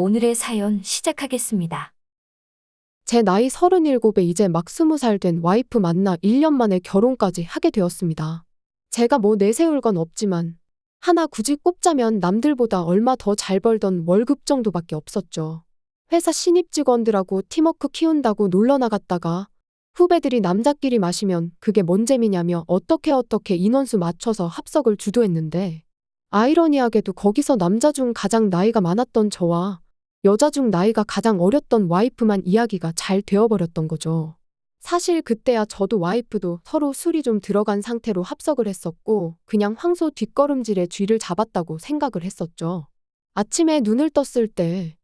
오늘의 사연 시작하겠습니다. 제 나이 37에 이제 막 20살 된 와이프 만나 1년 만에 결혼까지 하게 되었습니다. 제가 뭐 내세울 건 없지만 하나 굳이 꼽자면 남들보다 얼마 더 잘 벌던 월급 정도밖에 없었죠. 회사 신입 직원들하고 팀워크 키운다고 놀러 나갔다가 후배들이 남자끼리 마시면 그게 뭔 재미냐며 어떻게 인원수 맞춰서 합석을 주도했는데 아이러니하게도 거기서 남자 중 가장 나이가 많았던 저와 여자 중 나이가 가장 어렸던 와이프만 이야기가 잘 되어버렸던 거죠. 사실 그때야 저도 와이프도 서로 술이 좀 들어간 상태로 합석을 했었고 그냥 황소 뒷걸음질에 쥐를 잡았다고 생각을 했었죠. 아침에 눈을 떴을 때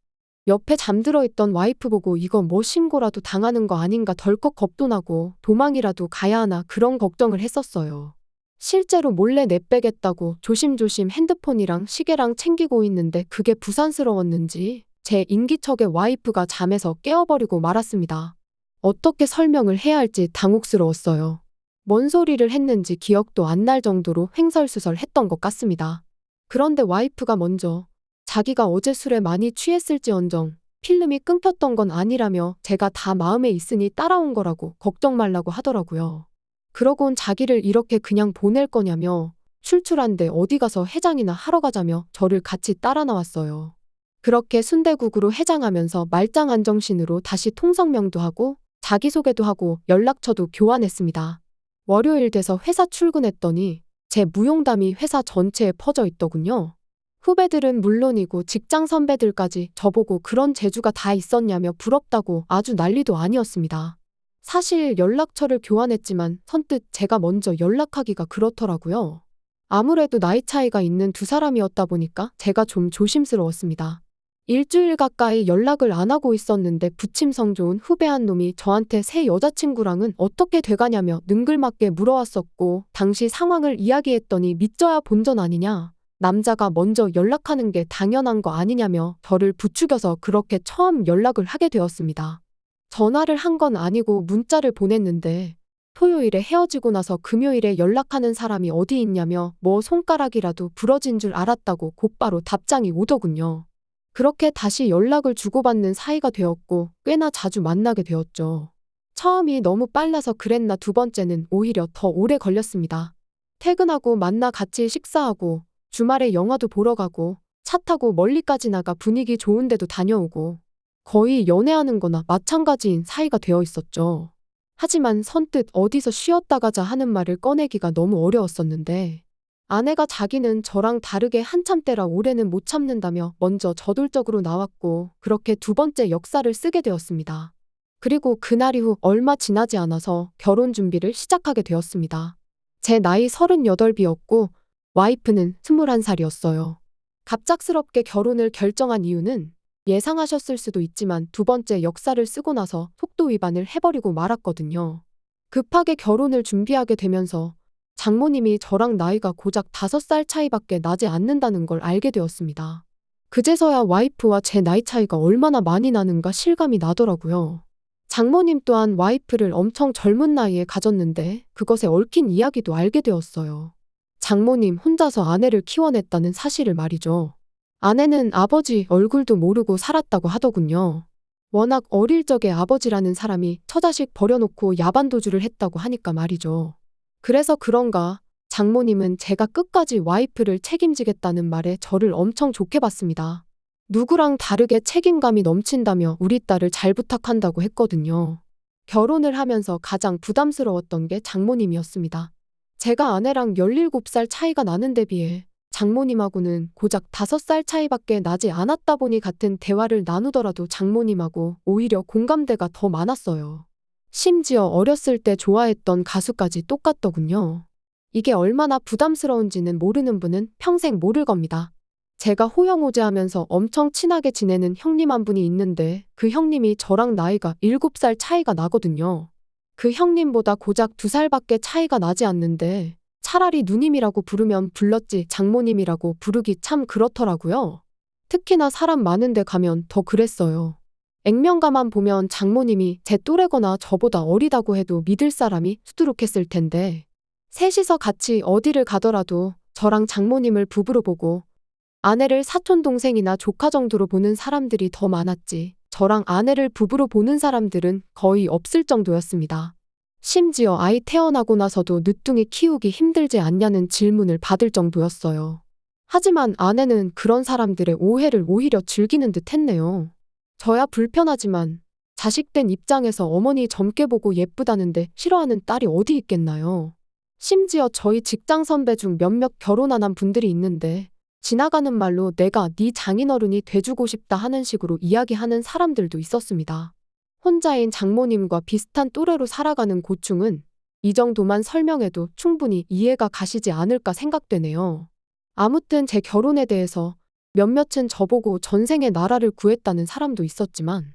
옆에 잠들어 있던 와이프 보고 이거 뭐 신고라도 당하는 거 아닌가 덜컥 겁도 나고 도망이라도 가야 하나 그런 걱정을 했었어요. 실제로 몰래 내빼겠다고 조심조심 핸드폰이랑 시계랑 챙기고 있는데 그게 부산스러웠는지 제 인기척에 와이프가 잠에서 깨어버리고 말았습니다. 어떻게 설명을 해야 할지 당혹스러웠어요. 뭔 소리를 했는지 기억도 안 날 정도로 횡설수설했던 것 같습니다. 그런데 와이프가 먼저 자기가 어제 술에 많이 취했을지언정 필름이 끊겼던 건 아니라며 제가 다 마음에 있으니 따라온 거라고 걱정 말라고 하더라고요. 그러곤 자기를 이렇게 그냥 보낼 거냐며 출출한데 어디 가서 해장이나 하러 가자며 저를 같이 따라 나왔어요. 그렇게 순대국으로 해장하면서 말짱한 정신으로 다시 통성명도 하고 자기소개도 하고 연락처도 교환했습니다. 월요일 돼서 회사 출근했더니 제 무용담이 회사 전체에 퍼져 있더군요. 후배들은 물론이고 직장 선배들까지 저보고 그런 재주가 다 있었냐며 부럽다고 아주 난리도 아니었습니다. 사실 연락처를 교환했지만 선뜻 제가 먼저 연락하기가 그렇더라고요. 아무래도 나이 차이가 있는 두 사람이었다 보니까 제가 좀 조심스러웠습니다. 일주일 가까이 연락을 안 하고 있었는데 부침성 좋은 후배 한 놈이 저한테 새 여자친구랑은 어떻게 돼가냐며 능글맞게 물어왔었고 당시 상황을 이야기했더니 믿져야 본전 아니냐. 남자가 먼저 연락하는 게 당연한 거 아니냐며 저를 부추겨서 그렇게 처음 연락을 하게 되었습니다. 전화를 한 건 아니고 문자를 보냈는데 토요일에 헤어지고 나서 금요일에 연락하는 사람이 어디 있냐며 뭐 손가락이라도 부러진 줄 알았다고 곧바로 답장이 오더군요. 그렇게 다시 연락을 주고받는 사이가 되었고 꽤나 자주 만나게 되었죠. 처음이 너무 빨라서 그랬나 두 번째는 오히려 더 오래 걸렸습니다. 퇴근하고 만나 같이 식사하고 주말에 영화도 보러 가고 차 타고 멀리까지 나가 분위기 좋은 데도 다녀오고 거의 연애하는 거나 마찬가지인 사이가 되어 있었죠. 하지만 선뜻 어디서 쉬었다 가자 하는 말을 꺼내기가 너무 어려웠었는데 아내가 자기는 저랑 다르게 한참 때라 올해는 못 참는다며 먼저 저돌적으로 나왔고 그렇게 두 번째 역사를 쓰게 되었습니다. 그리고 그날 이후 얼마 지나지 않아서 결혼 준비를 시작하게 되었습니다. 제 나이 38이었고 와이프는 21살이었어요. 갑작스럽게 결혼을 결정한 이유는 예상하셨을 수도 있지만 두 번째 역사를 쓰고 나서 속도 위반을 해버리고 말았거든요. 급하게 결혼을 준비하게 되면서 장모님이 저랑 나이가 고작 5살 차이밖에 나지 않는다는 걸 알게 되었습니다. 그제서야 와이프와 제 나이 차이가 얼마나 많이 나는가 실감이 나더라고요. 장모님 또한 와이프를 엄청 젊은 나이에 가졌는데 그것에 얽힌 이야기도 알게 되었어요. 장모님 혼자서 아내를 키워냈다는 사실을 말이죠. 아내는 아버지 얼굴도 모르고 살았다고 하더군요. 워낙 어릴 적에 아버지라는 사람이 처자식 버려놓고 야반도주를 했다고 하니까 말이죠. 그래서 그런가 장모님은 제가 끝까지 와이프를 책임지겠다는 말에 저를 엄청 좋게 봤습니다. 누구랑 다르게 책임감이 넘친다며 우리 딸을 잘 부탁한다고 했거든요. 결혼을 하면서 가장 부담스러웠던 게 장모님이었습니다. 제가 아내랑 17살 차이가 나는 데 비해 장모님하고는 고작 5살 차이밖에 나지 않았다 보니 같은 대화를 나누더라도 장모님하고 오히려 공감대가 더 많았어요. 심지어 어렸을 때 좋아했던 가수까지 똑같더군요. 이게 얼마나 부담스러운지는 모르는 분은 평생 모를 겁니다. 제가 호영호제하면서 엄청 친하게 지내는 형님 한 분이 있는데 그 형님이 저랑 나이가 7살 차이가 나거든요. 그 형님보다 고작 2살밖에 차이가 나지 않는데 차라리 누님이라고 부르면 불렀지 장모님이라고 부르기 참 그렇더라고요. 특히나 사람 많은 데 가면 더 그랬어요. 액면가만 보면 장모님이 제 또래거나 저보다 어리다고 해도 믿을 사람이 수두룩했을 텐데 셋이서 같이 어디를 가더라도 저랑 장모님을 부부로 보고 아내를 사촌 동생이나 조카 정도로 보는 사람들이 더 많았지, 저랑 아내를 부부로 보는 사람들은 거의 없을 정도였습니다. 심지어 아이 태어나고 나서도 늦둥이 키우기 힘들지 않냐는 질문을 받을 정도였어요. 하지만 아내는 그런 사람들의 오해를 오히려 즐기는 듯 했네요. 저야 불편하지만 자식된 입장에서 어머니 젊게 보고 예쁘다는데 싫어하는 딸이 어디 있겠나요? 심지어 저희 직장 선배 중 몇몇 결혼 안 한 분들이 있는데 지나가는 말로 내가 네 장인어른이 돼주고 싶다 하는 식으로 이야기하는 사람들도 있었습니다. 혼자인 장모님과 비슷한 또래로 살아가는 고충은 이 정도만 설명해도 충분히 이해가 가시지 않을까 생각되네요. 아무튼 제 결혼에 대해서 몇몇은 저보고 전생에 나라를 구했다는 사람도 있었지만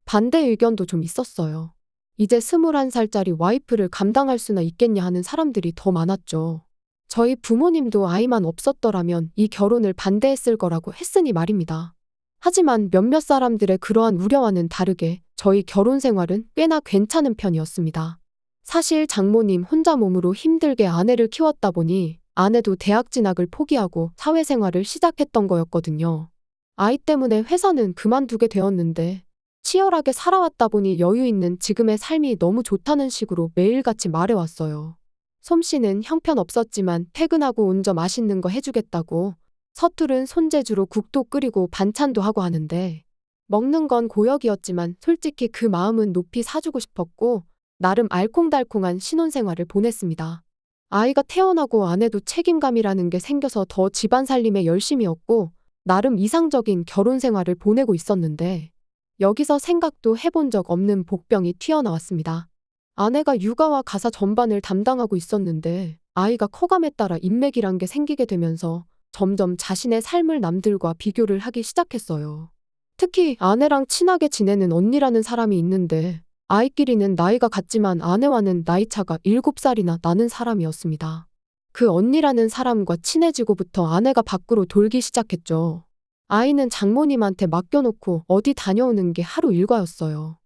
반대 의견도 좀 있었어요. 이제 21살짜리 와이프를 감당할 수나 있겠냐 하는 사람들이 더 많았죠. 저희 부모님도 아이만 없었더라면 이 결혼을 반대했을 거라고 했으니 말입니다. 하지만 몇몇 사람들의 그러한 우려와는 다르게 저희 결혼 생활은 꽤나 괜찮은 편이었습니다. 사실 장모님 혼자 몸으로 힘들게 아내를 키웠다 보니 아내도 대학 진학을 포기하고 사회생활을 시작했던 거였거든요. 아이 때문에 회사는 그만두게 되었는데 치열하게 살아왔다 보니 여유 있는 지금의 삶이 너무 좋다는 식으로 매일같이 말해왔어요. 솜씨는 형편없었지만 퇴근하고 온 저 맛있는 거 해주겠다고 서투른 손재주로 국도 끓이고 반찬도 하고 하는데 먹는 건 고역이었지만 솔직히 그 마음은 높이 사주고 싶었고 나름 알콩달콩한 신혼생활을 보냈습니다. 아이가 태어나고 아내도 책임감이라는 게 생겨서 더 집안 살림에 열심이었고 나름 이상적인 결혼 생활을 보내고 있었는데 여기서 생각도 해본 적 없는 복병이 튀어나왔습니다. 아내가 육아와 가사 전반을 담당하고 있었는데 아이가 커감에 따라 인맥이란 게 생기게 되면서 점점 자신의 삶을 남들과 비교를 하기 시작했어요. 특히 아내랑 친하게 지내는 언니라는 사람이 있는데 아이끼리는 나이가 같지만 아내와는 나이차가 7살이나 나는 사람이었습니다. 그 언니라는 사람과 친해지고부터 아내가 밖으로 돌기 시작했죠. 아이는 장모님한테 맡겨놓고 어디 다녀오는 게 하루 일과였어요.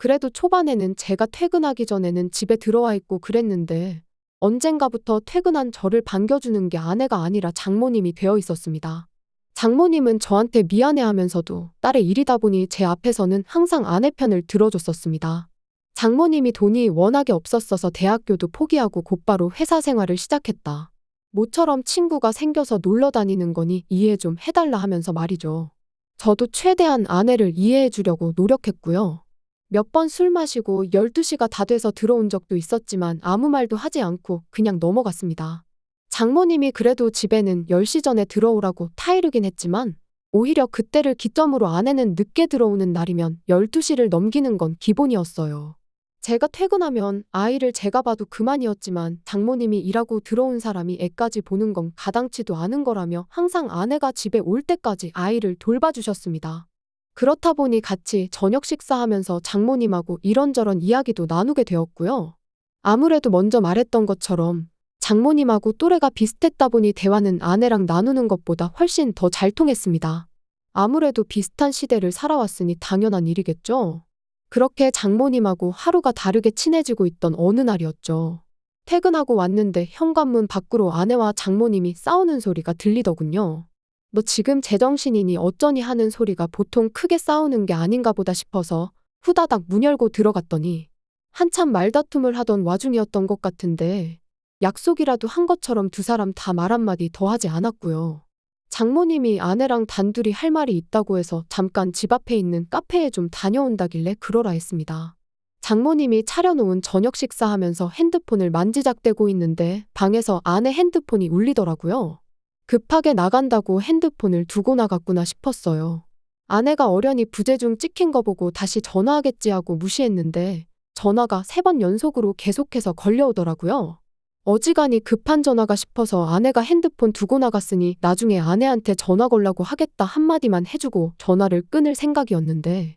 그래도 초반에는 제가 퇴근하기 전에는 집에 들어와 있고 그랬는데 언젠가부터 퇴근한 저를 반겨주는 게 아내가 아니라 장모님이 되어 있었습니다. 장모님은 저한테 미안해하면서도 딸의 일이다 보니 제 앞에서는 항상 아내 편을 들어줬었습니다. 장모님이 돈이 워낙에 없었어서 대학교도 포기하고 곧바로 회사 생활을 시작했다. 모처럼 친구가 생겨서 놀러 다니는 거니 이해 좀 해달라 하면서 말이죠. 저도 최대한 아내를 이해해 주려고 노력했고요. 몇 번 술 마시고 12시가 다 돼서 들어온 적도 있었지만 아무 말도 하지 않고 그냥 넘어갔습니다. 장모님이 그래도 집에는 10시 전에 들어오라고 타이르긴 했지만 오히려 그때를 기점으로 아내는 늦게 들어오는 날이면 12시를 넘기는 건 기본이었어요. 제가 퇴근하면 아이를 제가 봐도 그만이었지만 장모님이 일하고 들어온 사람이 애까지 보는 건 가당치도 않은 거라며 항상 아내가 집에 올 때까지 아이를 돌봐주셨습니다. 그렇다 보니 같이 저녁 식사하면서 장모님하고 이런저런 이야기도 나누게 되었고요. 아무래도 먼저 말했던 것처럼 장모님하고 또래가 비슷했다 보니 대화는 아내랑 나누는 것보다 훨씬 더 잘 통했습니다. 아무래도 비슷한 시대를 살아왔으니 당연한 일이겠죠. 그렇게 장모님하고 하루가 다르게 친해지고 있던 어느 날이었죠. 퇴근하고 왔는데 현관문 밖으로 아내와 장모님이 싸우는 소리가 들리더군요. 너 지금 제정신이니 어쩌니 하는 소리가 보통 크게 싸우는 게 아닌가 보다 싶어서 후다닥 문 열고 들어갔더니 한참 말다툼을 하던 와중이었던 것 같은데 약속이라도 한 것처럼 두 사람 다 말 한마디 더 하지 않았고요. 장모님이 아내랑 단둘이 할 말이 있다고 해서 잠깐 집 앞에 있는 카페에 좀 다녀온다길래 그러라 했습니다. 장모님이 차려놓은 저녁 식사하면서 핸드폰을 만지작대고 있는데 방에서 아내 핸드폰이 울리더라고요. 급하게 나간다고 핸드폰을 두고 나갔구나 싶었어요. 아내가 어련히 부재중 찍힌 거 보고 다시 전화하겠지 하고 무시했는데 전화가 3번 연속으로 계속해서 걸려오더라고요. 어지간히 급한 전화가 싶어서 아내가 핸드폰 두고 나갔으니 나중에 아내한테 전화 걸라고 하겠다 한마디만 해주고 전화를 끊을 생각이었는데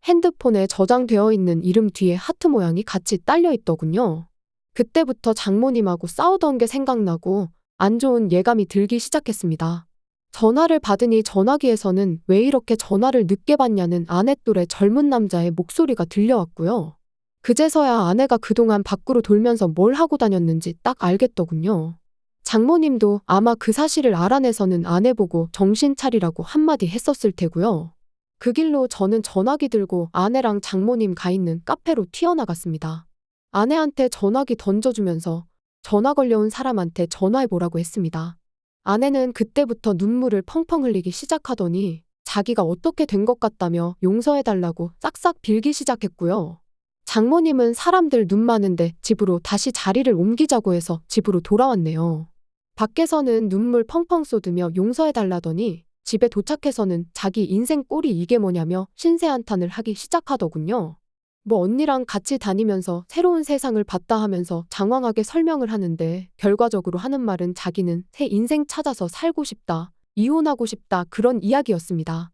핸드폰에 저장되어 있는 이름 뒤에 하트 모양이 같이 딸려 있더군요. 그때부터 장모님하고 싸우던 게 생각나고 안 좋은 예감이 들기 시작했습니다. 전화를 받으니 전화기에서는 왜 이렇게 전화를 늦게 받냐는 아내 또래 젊은 남자의 목소리가 들려왔고요. 그제서야 아내가 그동안 밖으로 돌면서 뭘 하고 다녔는지 딱 알겠더군요. 장모님도 아마 그 사실을 알아내서는 아내 보고 정신 차리라고 한마디 했었을 테고요. 그 길로 저는 전화기 들고 아내랑 장모님 가 있는 카페로 튀어나갔습니다. 아내한테 전화기 던져주면서 전화 걸려온 사람한테 전화해보라고 했습니다. 아내는 그때부터 눈물을 펑펑 흘리기 시작하더니 자기가 어떻게 된 것 같다며 용서해달라고 싹싹 빌기 시작했고요. 장모님은 사람들 눈 많은데 집으로 다시 자리를 옮기자고 해서 집으로 돌아왔네요. 밖에서는 눈물 펑펑 쏟으며 용서해달라더니 집에 도착해서는 자기 인생 꼴이 이게 뭐냐며 신세한탄을 하기 시작하더군요. 뭐 언니랑 같이 다니면서 새로운 세상을 봤다 하면서 장황하게 설명을 하는데 결과적으로 하는 말은 자기는 새 인생 찾아서 살고 싶다, 이혼하고 싶다 그런 이야기였습니다.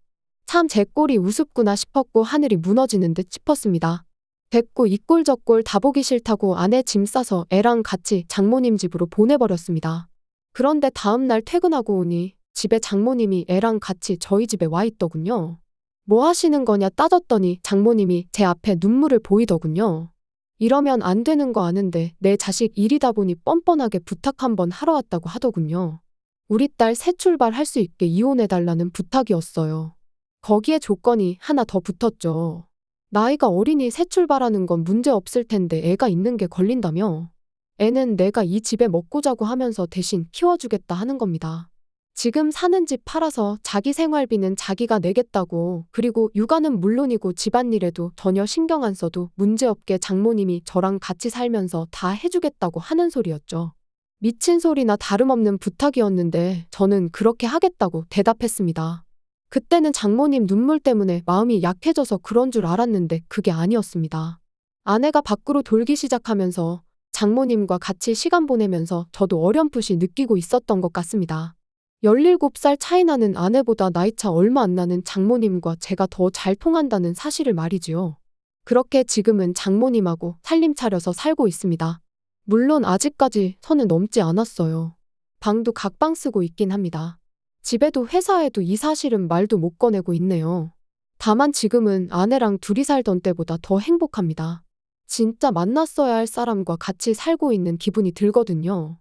참 제 꼴이 우습구나 싶었고 하늘이 무너지는 듯 싶었습니다. 됐고 이 꼴 저 꼴 다 보기 싫다고 아내 짐 싸서 애랑 같이 장모님 집으로 보내버렸습니다. 그런데 다음날 퇴근하고 오니 집에 장모님이 애랑 같이 저희 집에 와 있더군요. 뭐 하시는 거냐 따졌더니 장모님이 제 앞에 눈물을 보이더군요. 이러면 안 되는 거 아는데 내 자식 일이다 보니 뻔뻔하게 부탁 한번 하러 왔다고 하더군요. 우리 딸 새 출발할 수 있게 이혼해달라는 부탁이었어요. 거기에 조건이 하나 더 붙었죠. 나이가 어리니 새 출발하는 건 문제 없을 텐데 애가 있는 게 걸린다며. 애는 내가 이 집에 먹고 자고 하면서 대신 키워주겠다 하는 겁니다. 지금 사는 집 팔아서 자기 생활비는 자기가 내겠다고, 그리고 육아는 물론이고 집안일에도 전혀 신경 안 써도 문제없게 장모님이 저랑 같이 살면서 다 해주겠다고 하는 소리였죠. 미친 소리나 다름없는 부탁이었는데 저는 그렇게 하겠다고 대답했습니다. 그때는 장모님 눈물 때문에 마음이 약해져서 그런 줄 알았는데 그게 아니었습니다. 아내가 밖으로 돌기 시작하면서 장모님과 같이 시간 보내면서 저도 어렴풋이 느끼고 있었던 것 같습니다. 17살 차이 나는 아내보다 나이차 얼마 안 나는 장모님과 제가 더 잘 통한다는 사실을 말이지요. 그렇게 지금은 장모님하고 살림 차려서 살고 있습니다. 물론 아직까지 선은 넘지 않았어요. 방도 각방 쓰고 있긴 합니다. 집에도 회사에도 이 사실은 말도 못 꺼내고 있네요. 다만 지금은 아내랑 둘이 살던 때보다 더 행복합니다. 진짜 만났어야 할 사람과 같이 살고 있는 기분이 들거든요.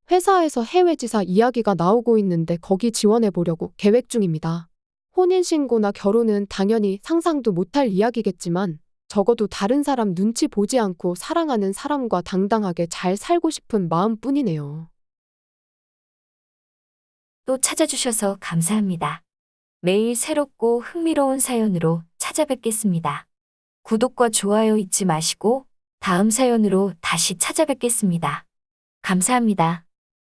회사에서 해외 지사 이야기가 나오고 있는데 거기 지원해 보려고 계획 중입니다. 혼인신고나 결혼은 당연히 상상도 못할 이야기겠지만 적어도 다른 사람 눈치 보지 않고 사랑하는 사람과 당당하게 잘 살고 싶은 마음뿐이네요. 또 찾아주셔서 감사합니다. 매일 새롭고 흥미로운 사연으로 찾아뵙겠습니다. 구독과 좋아요 잊지 마시고 다음 사연으로 다시 찾아뵙겠습니다. 감사합니다.